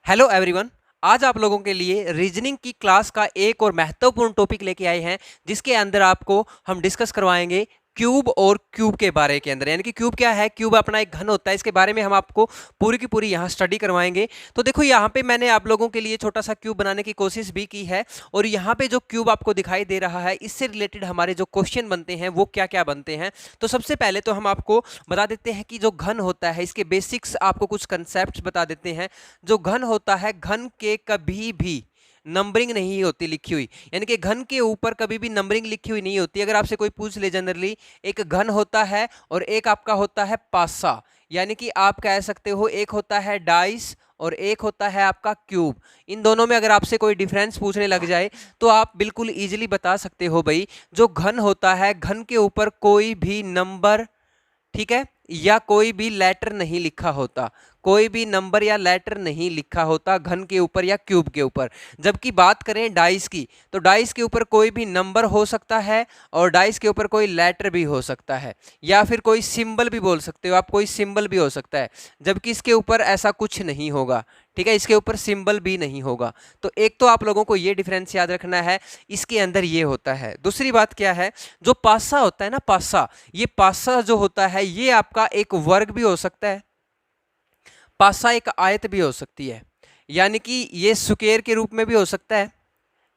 Hello everyone. आज आप लोगों के लिए रीजनिंग की क्लास का एक और महत्वपूर्ण टॉपिक लेके आए हैं, जिसके अंदर आपको हम डिस्कस करवाएंगे क्यूब और क्यूब के बारे के अंदर। यानी कि क्यूब क्या है, क्यूब अपना एक घन होता है, इसके बारे में हम आपको पूरी की पूरी यहाँ स्टडी करवाएंगे। तो देखो यहाँ पे मैंने आप लोगों के लिए छोटा सा क्यूब बनाने की कोशिश भी की है, और यहाँ पे जो क्यूब आपको दिखाई दे रहा है, इससे रिलेटेड हमारे जो क्वेश्चन बनते हैं वो क्या क्या बनते हैं। तो सबसे पहले तो हम आपको बता देते हैं कि जो घन होता है, इसके बेसिक्स आपको कुछ कंसेप्ट बता देते हैं। जो घन होता है, घन के कभी भी नंबरिंग नहीं होती लिखी हुई, यानी कि घन के ऊपर कभी भी नंबरिंग लिखी हुई नहीं होती। अगर आपसे कोई पूछ ले जनरली, एक घन होता है और एक आपका होता है पासा, यानी कि आप कह सकते हो एक होता है डाइस और एक होता है आपका क्यूब। इन दोनों में अगर आपसे कोई डिफरेंस पूछने लग जाए तो आप बिल्कुल इजीली बता सकते हो भाई, जो घन होता है, घन के ऊपर कोई भी नंबर, ठीक है, या कोई भी लेटर नहीं लिखा होता, कोई भी नंबर या लेटर नहीं लिखा होता घन के ऊपर या क्यूब के ऊपर। जबकि बात करें डाइस की, तो डाइस के ऊपर कोई भी नंबर हो सकता है और डाइस के ऊपर कोई लेटर भी हो सकता है, या फिर कोई सिंबल भी बोल सकते हो आप, कोई सिंबल भी हो सकता है। जबकि इसके ऊपर ऐसा कुछ नहीं होगा, ठीक है, इसके ऊपर सिंबल भी नहीं होगा। तो एक तो आप लोगों को ये डिफरेंस याद रखना है, इसके अंदर ये होता है। दूसरी बात क्या है, जो पासा होता है ना, पासा, ये पासा जो होता है ये आपका एक वर्ग भी हो सकता है, पासा एक आयत भी हो सकती है, यानी कि ये स्क्वायर के रूप में भी हो सकता है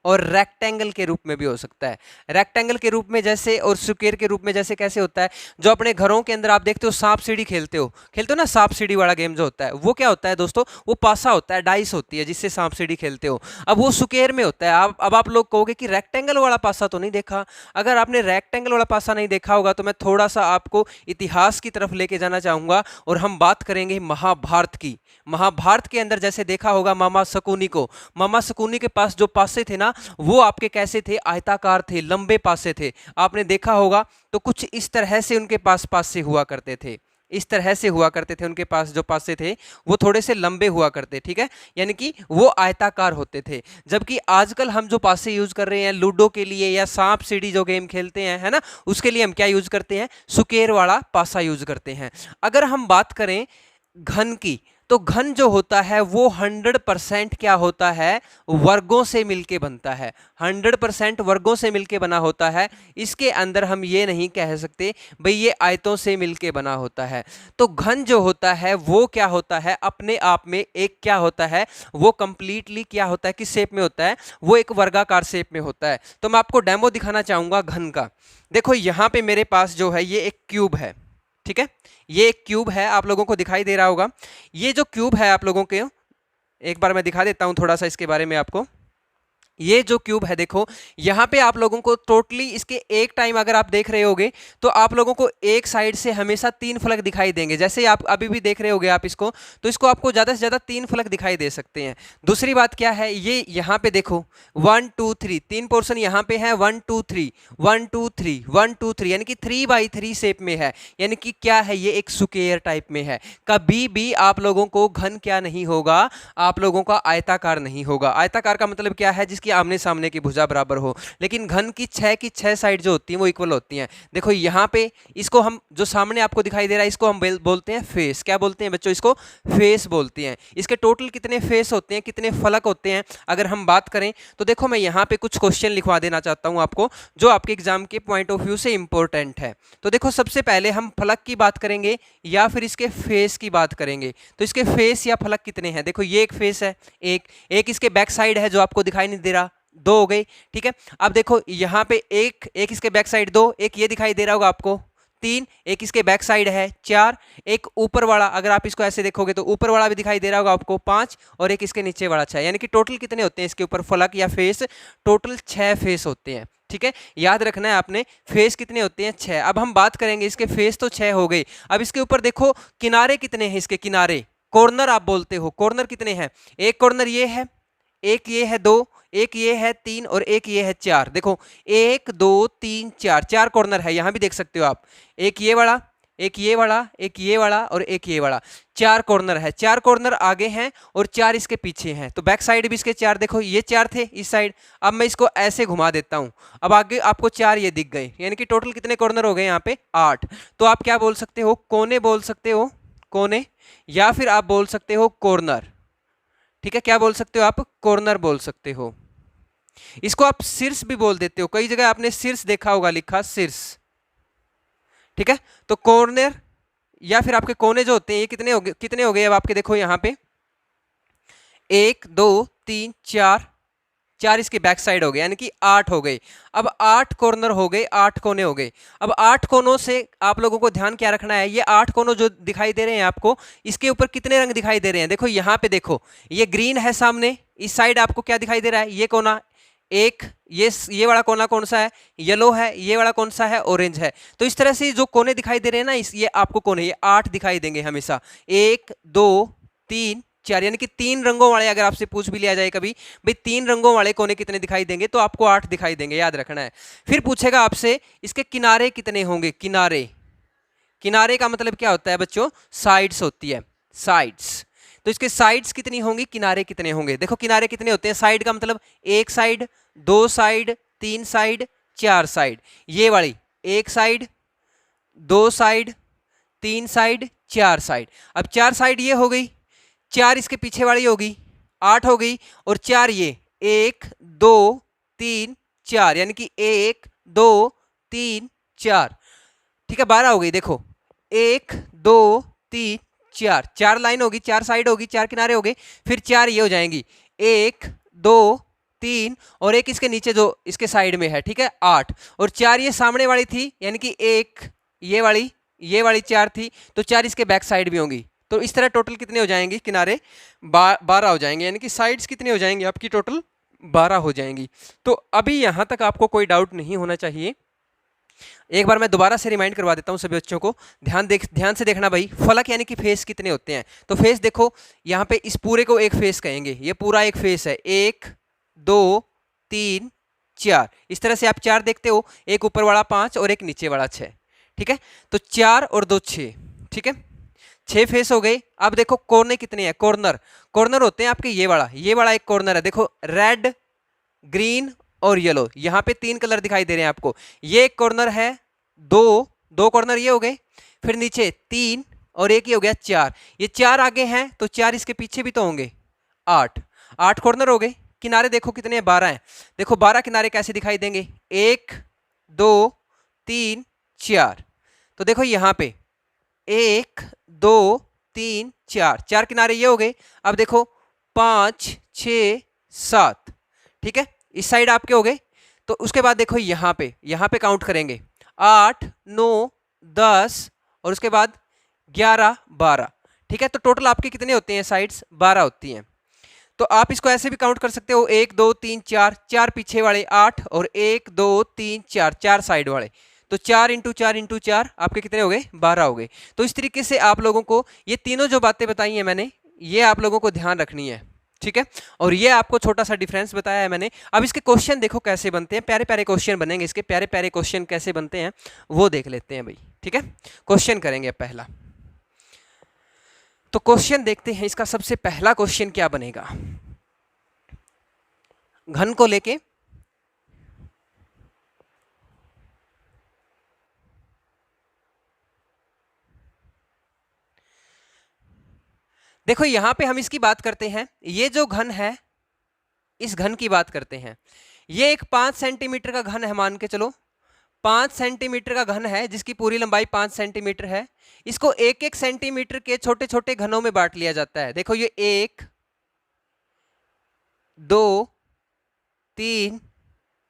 और रेक्टेंगल के रूप में भी हो सकता है। रेक्टेंगल के रूप में जैसे, और स्क्वायर के रूप में जैसे कैसे होता है, जो अपने घरों के अंदर आप देखते हो सांप सीढ़ी खेलते हो ना, सांप सीढ़ी वाला गेम जो होता है वो क्या होता है दोस्तों, वो पासा होता है, डाइस होती है जिससे सांप सीढ़ी खेलते हो। अब वो स्क्वायर में होता है। अब आप लोग कहोगे कि रेक्टेंगल वाला पासा तो नहीं देखा। अगर आपने रेक्टेंगल वाला पासा नहीं देखा होगा तो मैं थोड़ा सा आपको इतिहास की तरफ लेके जाना चाहूंगा, और हम बात करेंगे महाभारत की। महाभारत के अंदर जैसे देखा होगा मामा शकुनी को, मामा शकुनी के पास जो पासे थे ना, वो आपके कैसे थे, आयताकार थे, लंबे पासे थे। आपने देखा होगा तो कुछ इस तरह से उनके पास पासे हुआ करते थे, इस तरह से हुआ करते थे उनके पास जो पासे थे, वो थोड़े से लंबे हुआ करते, ठीक है, यानी कि वो आयताकार होते थे। जबकि आजकल हम जो पासे यूज कर रहे हैं लूडो के लिए या सांप सीढ़ी जो गेम खेलते हैं, है ना, उसके लिए हम क्या यूज करते हैं, स्क्वायर वाला पासा यूज करते हैं। अगर हम बात करें घन की, तो घन जो होता है वो 100% क्या होता है, वर्गों से मिलके बनता है, 100% वर्गों से मिलके बना होता है। इसके अंदर हम ये नहीं कह सकते भाई ये आयतों से मिलके बना होता है। तो घन जो होता है वो क्या होता है, अपने आप में एक क्या होता है, वो कंप्लीटली क्या होता है, किस शेप में होता है, वो एक वर्गाकार शेप में होता है। तो मैं आपको डेमो दिखाना चाहूंगा घन का। देखो यहाँ पे मेरे पास जो है ये एक क्यूब है, ठीक है, ये एक क्यूब है, आप लोगों को दिखाई दे रहा होगा। ये जो क्यूब है आप लोगों के, एक बार मैं दिखा देता हूं थोड़ा सा इसके बारे में आपको। ये जो क्यूब है देखो, यहां पे आप लोगों को टोटली इसके एक टाइम अगर आप देख रहे होगे तो आप लोगों को एक साइड से हमेशा 3 फलक दिखाई देंगे। जैसे आप अभी भी देख रहे होगे आप इसको, तो इसको आपको ज्यादा से ज्यादा 3 फलक दिखाई दे सकते हैं। दूसरी बात क्या है, ये यहां पे देखो 1 2 3 तीन पोर्शन यहां पे है, 1 2 3 1 2 3 1 2 3, यानी कि 3x3 शेप में है, यानी कि क्या है, ये एक स्क्वायर टाइप में है। कभी भी आप लोगों को घन क्या नहीं होगा, आप लोगों का आयताकार नहीं होगा। आयताकार का मतलब क्या है, जिसकी आमने सामने की भुजा बराबर हो। लेकिन घन की 6 साइड जो होती हैं वो इक्वल होती हैं। देखो यहाँ पे इसको हम, जो सामने आपको दिखाई दे रहा है, इसको हम बोलते हैं फेस। क्या बोलते हैं बच्चों, इसको फेस बोलते हैं। इसके टोटल कितने फेस होते हैं, कितने फलक होते हैं, अगर हम बात करें तो देखो मैं यहाँ पे कुछ क्वेश्चन लिखवा देना चाहता हूँ आपको, जो आपके एग्जाम के पॉइंट ऑफ व्यू से इंपॉर्टेंट है। तो देखो सबसे पहले हम फलक की बात करेंगे या फिर इसके फेस की बात करेंगे। तो इसके फेस या फलक कितने हैं, देखो ये एक फेस है, एक इसके बैक साइड है जो आपको दिखाई नहीं दे रहा, 2 हो गई, ठीक है। अब देखो यहाँ पे एक इसके बैक साइड 2, एक ये दिखाई दे रहा होगा आपको 3, एक इसके बैक साइड है 4, एक ऊपर वाला अगर आप इसको ऐसे देखोगे तो ऊपर वाला भी दिखाई दे रहा होगा आपको 5, और एक इसके नीचे वाला 6, यानी कि टोटल कितने होते हैं इसके ऊपर फलक या फेस, टोटल 6 फेस होते हैं, ठीक है। याद रखना है आपने, फेस कितने होते हैं, 6। अब हम बात करेंगे इसके फेस तो 6 हो गई। अब इसके ऊपर देखो किनारे कितने हैं, इसके किनारे, कॉर्नर आप बोलते हो, कॉर्नर कितने हैं, एक कॉर्नर ये है, एक ये है 2, एक ये है 3, और एक ये है 4। देखो 1 2 3 4, 4 कॉर्नर है, यहां भी देख सकते हो आप, एक ये वाला, एक ये वाला, एक ये वाला, और एक ये वाला, 4 कॉर्नर है। 4 कॉर्नर आगे हैं और 4 इसके पीछे हैं। तो बैक साइड भी इसके 4, देखो ये 4 थे इस साइड। अब मैं इसको ऐसे घुमा देता हूं, अब आगे आपको 4 ये दिख गए, यानी कि टोटल कितने कॉर्नर हो गए यहाँ पे, 8। तो आप क्या बोल सकते हो, कोने बोल सकते हो, कोने, या फिर आप बोल सकते हो कॉर्नर, ठीक है, क्या बोल सकते हो आप? कॉर्नर बोल सकते हो। इसको आप शीर्ष भी बोल देते हो, कई जगह आपने शीर्ष देखा होगा लिखा शीर्ष। ठीक है, तो कॉर्नर या फिर आपके कोने जो होते हैं ये कितने हो गए अब आपके? देखो यहाँ पे 1 2 3 4, 4 इसके बैक साइड हो गए, यानी कि 8 हो गए। अब 8 कॉर्नर हो गए, 8 कोने हो गए। अब 8 कोनों से आप लोगों को ध्यान क्या रखना है, ये 8 कोनों जो दिखाई दे रहे हैं आपको, इसके ऊपर कितने रंग दिखाई दे रहे हैं? देखो यहाँ पे देखो, ये ग्रीन है सामने, इस साइड आपको क्या दिखाई दे रहा है? ये कोना एक, ये वाला कोना कौन सा है? येलो है। ये वाला कौन सा है? ऑरेंज है। तो इस तरह से जो कोने दिखाई दे रहे हैं ना, ये आपको कोने ये 8 दिखाई देंगे हमेशा। 1 2 3 4, यानी कि 3 रंगों वाले, अगर आपसे पूछ भी लिया जाए कभी भाई 3 रंगों वाले कोने कितने दिखाई देंगे, तो आपको 8 दिखाई देंगे, याद रखना है। फिर पूछेगा आपसे इसके किनारे कितने होंगे? किनारे, किनारे का मतलब क्या होता है बच्चों? साइड्स होती है, साइड्स। तो इसके साइड्स कितनी होंगी, किनारे कितने होंगे? देखो किनारे कितने होते हैं, साइड का मतलब 1 साइड, 2 साइड, 3 साइड, 4 साइड। ये वाली 1 साइड, 2 साइड, 3 साइड, 4 साइड। अब 4 साइड ये हो गई, 4 इसके पीछे वाली होगी, 8 हो गई, और 4 ये 1 2 3 4, यानी कि 1 2 3 4, ठीक है, 12 हो गई। देखो 1 2 3 4, 4 लाइन होगी, 4 साइड होगी, 4 किनारे हो गए। फिर 4 ये हो जाएंगी, 1 2 3, और एक इसके नीचे जो इसके साइड में है, ठीक है, 8, और 4 ये सामने वाली थी, यानी कि 1 ये वाली 4 थी, तो 4 इसके बैक साइड भी होंगी। तो इस तरह टोटल कितने हो जाएंगे किनारे? 12 हो जाएंगे, यानी कि साइड्स कितने हो जाएंगे आपकी? टोटल 12 हो जाएंगी। तो अभी यहां तक आपको कोई डाउट नहीं होना चाहिए। एक बार मैं दोबारा से रिमाइंड करवा देता हूं सभी बच्चों को, ध्यान से देखना भाई। फलक यानी कि फेस कितने होते हैं? तो फेस देखो यहाँ पे, इस पूरे को एक फेस कहेंगे, ये पूरा एक फेस है। 1 2 3 4, इस तरह से आप 4 देखते हो, एक ऊपर वाला 5 और एक नीचे वाला 6, ठीक है। तो 4 और 2 6, ठीक है, 6 फेस हो गए। अब देखो कोने कितने हैं? कॉर्नर होते हैं आपके, ये वाला एक कॉर्नर है। देखो रेड, ग्रीन और येलो, यहाँ पे 3 कलर दिखाई दे रहे हैं आपको। ये एक कॉर्नर है, दो कॉर्नर ये हो गए, फिर नीचे 3 और एक ये हो गया 4। ये 4 आगे हैं, तो 4 इसके पीछे भी तो होंगे, 8 कॉर्नर हो गए। किनारे देखो कितने हैं? 12 हैं। देखो 12 किनारे कैसे दिखाई देंगे? 1 2 3 4। तो देखो यहाँ पे 1 2 3 4, 4 किनारे ये हो गए। अब देखो 5 6 7, ठीक है, इस साइड आपके हो गए। तो उसके बाद देखो यहाँ पे काउंट करेंगे, 8 9 10 और उसके बाद 11 12, ठीक है। तो टोटल आपके कितने होते हैं? साइड्स 12 होती हैं। तो आप इसको ऐसे भी काउंट कर सकते हो, 1 2 3 4, 4 पीछे वाले 8 और 1 2 3 4, 4 साइड वाले। तो 4 इंटू 4 इंटू 4 आपके कितने हो गए? 12 हो गए। तो इस तरीके से आप लोगों को ये तीनों जो बातें बताई हैं मैंने, ये आप लोगों को ध्यान रखनी है, ठीक है। और ये आपको छोटा सा डिफरेंस बताया है मैंने। अब इसके क्वेश्चन देखो कैसे बनते हैं, प्यारे प्यारे क्वेश्चन बनेंगे इसके। प्यारे प्यारे क्वेश्चन कैसे बनते हैं वो देख लेते हैं भाई, ठीक है। क्वेश्चन करेंगे पहला, तो क्वेश्चन देखते हैं। इसका सबसे पहला क्वेश्चन क्या बनेगा? घन को लेके देखो, यहां पे हम इसकी बात करते हैं। ये जो घन है, इस घन की बात करते हैं। ये एक 5 सेंटीमीटर का घन है, मान के चलो 5 सेंटीमीटर का घन है, जिसकी पूरी लंबाई 5 सेंटीमीटर है। इसको 1-1 सेंटीमीटर के छोटे छोटे घनों में बांट लिया जाता है। देखो ये 1 2 3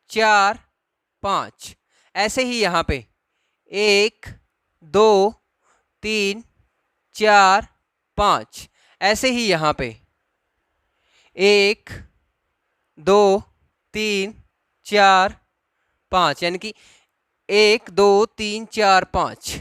4 5, ऐसे ही यहां पे 1 2 3 4 5, ऐसे ही यहां पे 1 2 3 4 5, यानी कि 1 2 3 4 5,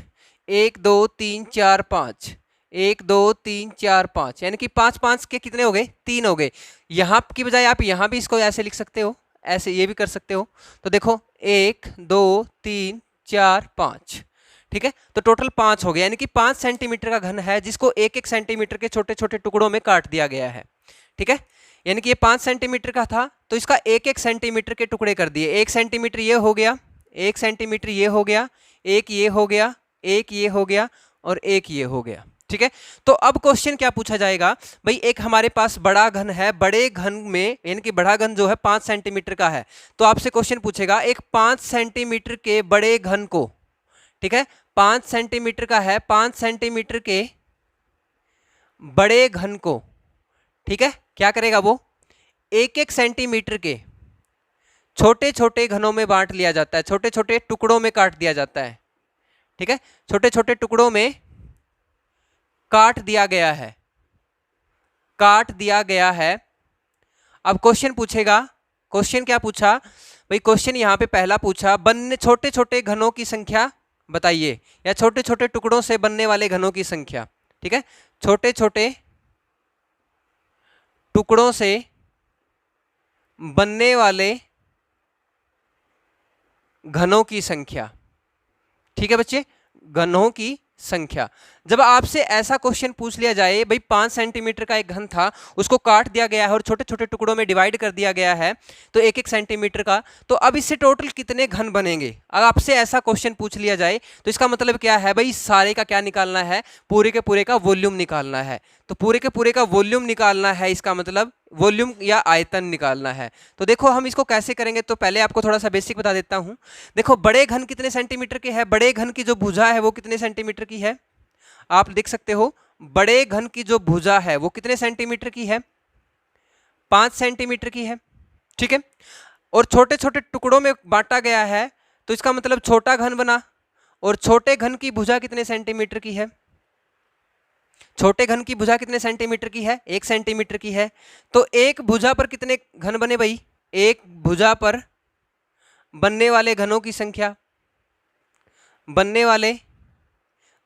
1 2 3 4 5, 1 2 3 4 5, यानी कि 5 5 के कितने हो गए? 3 हो गए। यहाँ की बजाय आप यहाँ भी इसको ऐसे लिख सकते हो, ऐसे ये भी कर सकते हो। तो देखो 1 2 3 4 5, ठीक है। तो टोटल 5 हो गया, यानी कि 5 सेंटीमीटर का घन है, जिसको 1-1 सेंटीमीटर के छोटे छोटे टुकड़ों में काट दिया गया है, ठीक है। यानी कि ये 5 सेंटीमीटर का था, तो इसका 1-1 सेंटीमीटर के टुकड़े कर दिए। 1 सेंटीमीटर ये हो गया, 1 सेंटीमीटर ये हो गया, एक ये हो गया, एक ये हो गया और एक ये हो गया, ठीक है। तो अब क्वेश्चन क्या पूछा जाएगा भाई, एक हमारे पास बड़ा घन है, बड़े घन में यानी कि बड़ा घन जो है 5 सेंटीमीटर का है, तो आपसे क्वेश्चन पूछेगा एक 5 सेंटीमीटर के बड़े घन को, ठीक है 5 सेंटीमीटर का है, 5 सेंटीमीटर के बड़े घन को, ठीक है क्या करेगा वो, एक एक सेंटीमीटर के छोटे छोटे घनों में बांट लिया जाता है, छोटे छोटे टुकड़ों में काट दिया जाता है, ठीक है छोटे छोटे टुकड़ों में काट दिया गया है, काट दिया गया है। अब क्वेश्चन पूछेगा, क्वेश्चन क्या पूछा भाई, क्वेश्चन यहां पे पहला पूछा बनने छोटे छोटे घनों की संख्या बताइए, या छोटे छोटे टुकड़ों से बनने वाले घनों की संख्या, ठीक है छोटे छोटे टुकड़ों से बनने वाले घनों की संख्या, ठीक है बच्चे घनों की संख्या। जब आपसे ऐसा क्वेश्चन पूछ लिया जाए भाई 5 सेंटीमीटर का एक घन था, उसको काट दिया गया है और छोटे छोटे टुकड़ों में डिवाइड कर दिया गया है, तो एक एक सेंटीमीटर का, तो अब इससे टोटल कितने घन बनेंगे। अगर आपसे ऐसा क्वेश्चन पूछ लिया जाए तो इसका मतलब क्या है भाई, सारे का क्या निकालना है, पूरे के पूरे का वॉल्यूम निकालना है। तो पूरे के पूरे का वॉल्यूम निकालना है, इसका मतलब वॉल्यूम या आयतन निकालना है। तो देखो हम इसको कैसे करेंगे, तो पहले आपको थोड़ा सा बेसिक बता देता हूं। देखो बड़े घन कितने सेंटीमीटर के है, बड़े घन की जो भुजा है वो कितने सेंटीमीटर की है, आप देख सकते हो बड़े घन की जो भुजा है वो कितने सेंटीमीटर की है, 5 सेंटीमीटर की है, ठीक है। और छोटे छोटे टुकड़ों में बांटा गया है, तो इसका मतलब छोटा घन बना। और छोटे घन की भुजा कितने सेंटीमीटर की है, छोटे घन की भुजा कितने सेंटीमीटर की है, 1 सेंटीमीटर की है। तो एक भुजा पर कितने घन बने भाई, एक भुजा पर बनने वाले घनों की संख्या, बनने वाले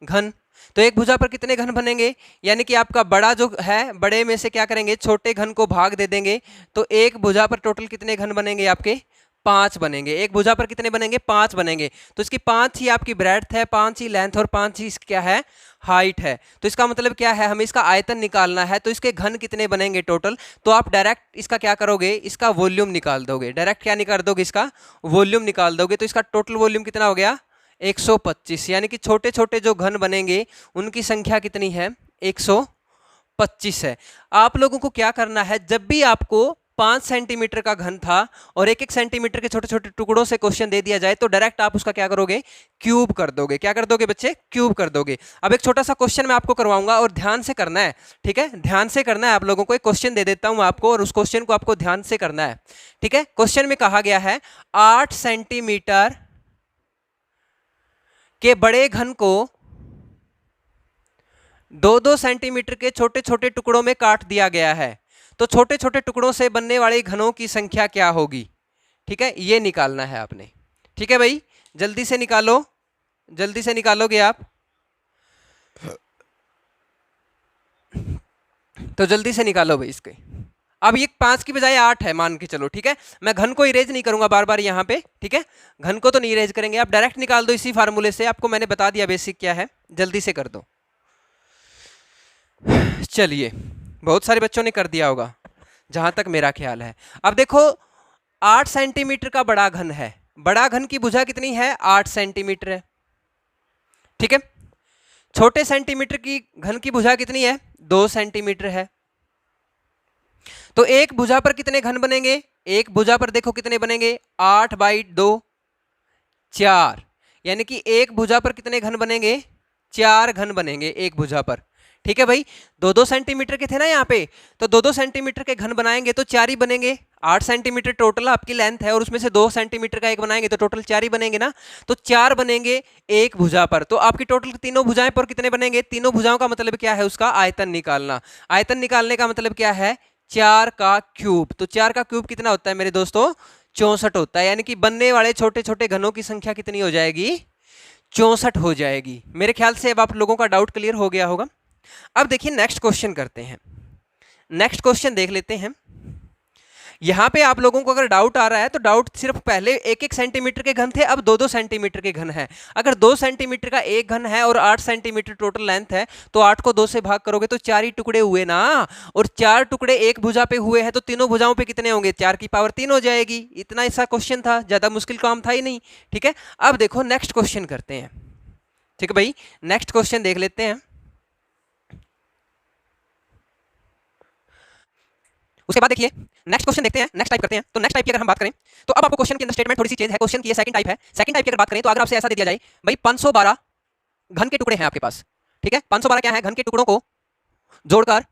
घन, तो एक भुजा पर कितने घन बनेंगे, यानी कि आपका बड़ा जो है, बड़े में से क्या करेंगे छोटे घन को भाग दे देंगे, तो एक भुजा पर टोटल कितने घन बनेंगे आपके, 5 बनेंगे। एक भुजा पर कितने बनेंगे, 5 बनेंगे। तो इसकी 5 ही आपकी ब्रेड्थ है, 5 ही लेंथ और 5 ही इसकी क्या है, हाइट है। तो इसका मतलब क्या है, हमें इसका आयतन निकालना है, तो इसके घन कितने बनेंगे टोटल, तो आप डायरेक्ट इसका क्या करोगे, इसका वॉल्यूम निकाल दोगे, डायरेक्ट क्या निकाल दोगे, इसका वॉल्यूम निकाल दोगे। तो इसका टोटल वॉल्यूम कितना हो गया, 125, यानी कि छोटे छोटे जो घन बनेंगे उनकी संख्या कितनी है, 125 है। आप लोगों को क्या करना है, जब भी आपको 5 सेंटीमीटर का घन था और एक एक सेंटीमीटर के छोटे छोटे टुकड़ों से क्वेश्चन दे दिया जाए, तो डायरेक्ट आप उसका क्या करोगे, क्यूब कर दोगे। क्या कर दोगे बच्चे, क्यूब कर दोगे। अब एक छोटा सा क्वेश्चन मैं आपको करवाऊंगा और ध्यान से करना है, ठीक है ध्यान से करना है। आप लोगों को एक क्वेश्चन दे देता हूं आपको, और उस क्वेश्चन को आपको ध्यान से करना है, ठीक है। क्वेश्चन में कहा गया है 8 सेंटीमीटर के बड़े घन को 2-2 सेंटीमीटर के छोटे छोटे टुकड़ों में काट दिया गया है, तो छोटे छोटे टुकड़ों से बनने वाले घनों की संख्या क्या होगी, ठीक है ये निकालना है आपने, ठीक है भाई जल्दी से निकालो, जल्दी से निकालोगे आप, तो जल्दी से निकालो भाई इसके। अब ये 5 की बजाय 8 है मान के चलो, ठीक है मैं घन को इरेज नहीं करूंगा बार बार यहाँ पे, ठीक है घन को तो नहीं इरेज करेंगे, आप डायरेक्ट निकाल दो इसी फार्मूले से, आपको मैंने बता दिया बेसिक क्या है, जल्दी से कर दो। चलिए बहुत सारे बच्चों ने कर दिया होगा जहां तक मेरा ख्याल है। अब देखो 8 सेंटीमीटर का बड़ा घन है, बड़ा घन की भुजा कितनी है, 8 सेंटीमीटर है, ठीक है। छोटे सेंटीमीटर की घन की भुजा कितनी है, 2 सेंटीमीटर है। तो एक भुजा पर कितने घन बनेंगे, एक भुजा पर देखो कितने बनेंगे, 8/2 4, यानी कि एक भुजा पर कितने घन बनेंगे, 4 घन बनेंगे एक भुजा पर, ठीक है भाई 2-2 सेंटीमीटर के थे ना यहाँ पे, तो 2-2 सेंटीमीटर के घन बनाएंगे तो 4 ही बनेंगे। 8 सेंटीमीटर टोटल आपकी लेंथ है और उसमें से 2 सेंटीमीटर का एक बनाएंगे तो टोटल 4 ही बनेंगे ना, तो 4 बनेंगे एक भुजा पर। तो आपकी टोटल तीनों भुजाएं पर कितने बनेंगे, तीनों भुजाओं का मतलब क्या है, उसका आयतन निकालना। आयतन निकालने का मतलब क्या है, 4 का क्यूब। तो 4 का क्यूब कितना होता है मेरे दोस्तों, 64 होता है, यानी कि बनने वाले छोटे छोटे घनों की संख्या कितनी हो जाएगी, 64 हो जाएगी। मेरे ख्याल से अब आप लोगों का डाउट क्लियर हो गया होगा। अब देखिए नेक्स्ट क्वेश्चन करते हैं, नेक्स्ट क्वेश्चन देख लेते हैं। यहां पे आप लोगों को अगर डाउट आ रहा है तो डाउट सिर्फ पहले 1-1 सेंटीमीटर के घन थे, अब 2-2 सेंटीमीटर के घन है। अगर 2 सेंटीमीटर का एक घन है और 8 सेंटीमीटर टोटल लेंथ है, तो 8 को 2 से भाग करोगे तो 4 ही टुकड़े हुए ना, और 4 टुकड़े एक भुजा पे हुए हैं तो तीनों भुजाओं पे कितने होंगे, 4 की पावर 3 हो जाएगी। इतना ऐसा क्वेश्चन था, ज्यादा मुश्किल काम था ही नहीं, ठीक है। अब देखो नेक्स्ट क्वेश्चन करते हैं, ठीक है भाई नेक्स्ट क्वेश्चन देख लेते हैं। उसके बाद देखिए नेक्स्ट क्वेश्चन देखते हैं, नेक्स्ट टाइप करते हैं। तो नेक्स्ट टाइप की अगर हम बात करें तो अब आपको क्वेश्चन के अंदर स्टेटमेंट थोड़ी सी चेंज है। क्वेश्चन की ये सेकंड टाइप है। सेकंड टाइप की अगर बात करें तो अगर आपसे ऐसा दे दिया जाए भाई 512 घन के टुकड़े हैं आपके पास, ठीक है, 512 क्या है, घन के टुकड़ों को जोड़कर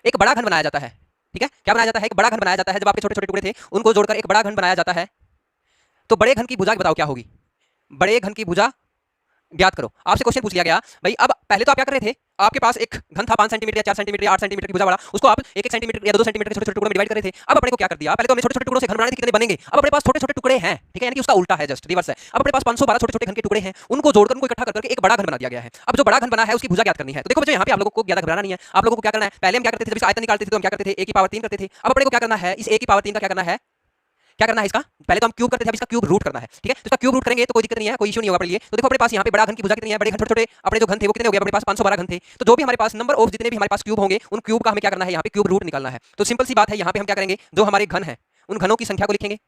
एक बड़ा घन बनाया जाता है, ठीक है, क्या बनाया जाता है, एक बड़ा घन बनाया जाता है। जब आपके छोटे छोटे टुकड़े थे उनको जोड़कर एक बड़ा घन बनाया जाता है, तो बड़े घन की भुजा बताओ क्या होगी, बड़े घन की भुजा ज्ञात करो। आपसे क्वेश्चन पूछ लिया गया भाई, अब पहले तो आप क्या कर रहे थे, आपके पास एक घन था 5 सेंटीमीटर या 4 सेंटीमीटर या 8 सेंटीमीटर की भुजा वाला, उसको आप 1 सेंटीमीटर या 2 सेंटीमीटर के छोटे छोटे टुकड़ों में डिवाइड कर रहे थे। अब अपने को क्या कर दिया, पहले तो हमने छोटे छोटे टुकड़ों से घन बनाने थे कितने बनेंगे, अब अपने पास छोटे छोटे टुकड़े हैं, ठीक है, यानी कि उसका उल्टा है, जस्ट रिवर्स है। अब अपने पास 512 छोटे छोटे घन के टुकड़े हैं, उनको जोड़कर उनको इकट्ठा करके एक बड़ा घन बना दिया गया है। अब जो बड़ा घन बना है उसकी भुजा ज्ञात करनी है। तो देखो बच्चों यहाँ पे आप लोगों को ज्यादा घबराना नहीं है, आप लोगों को क्या करना है, पहले हम क्या करते थे, जब आयतन निकालते थे तो हम क्या करते थे, a की पावर 3 करते थे। अब अपने को क्या करना है, इस a की पावर 3 का क्या करना है, क्या करना है इसका, पहले तो हम क्यूब करते थे, अब इसका क्यूब रूट करना है, ठीक है। तो इसका क्यूब रूट करेंगे तो कोई दिक्कत नहीं है, कोई इशू नहीं होगा अपने लिए। तो देखो अपने पास यहाँ पे बड़ा घन की भुजा कितनी है, बड़े घन छोटे छोटे अपने जो घन थे वो कितने हो गए, अपने पास 512 घन थे। तो जो भी हमारे पास नंबर ऑफ जितने भी हमारे पास क्यूब होंगे उन क्यूब का हमें क्या करना है, यहाँ पे क्यूब रूट निकालना है। तो सिंपल सी बात है, यहाँ पे हम क्या करेंगे, जो हमारे घन है उन घनों की संख्या को लिखेंगे,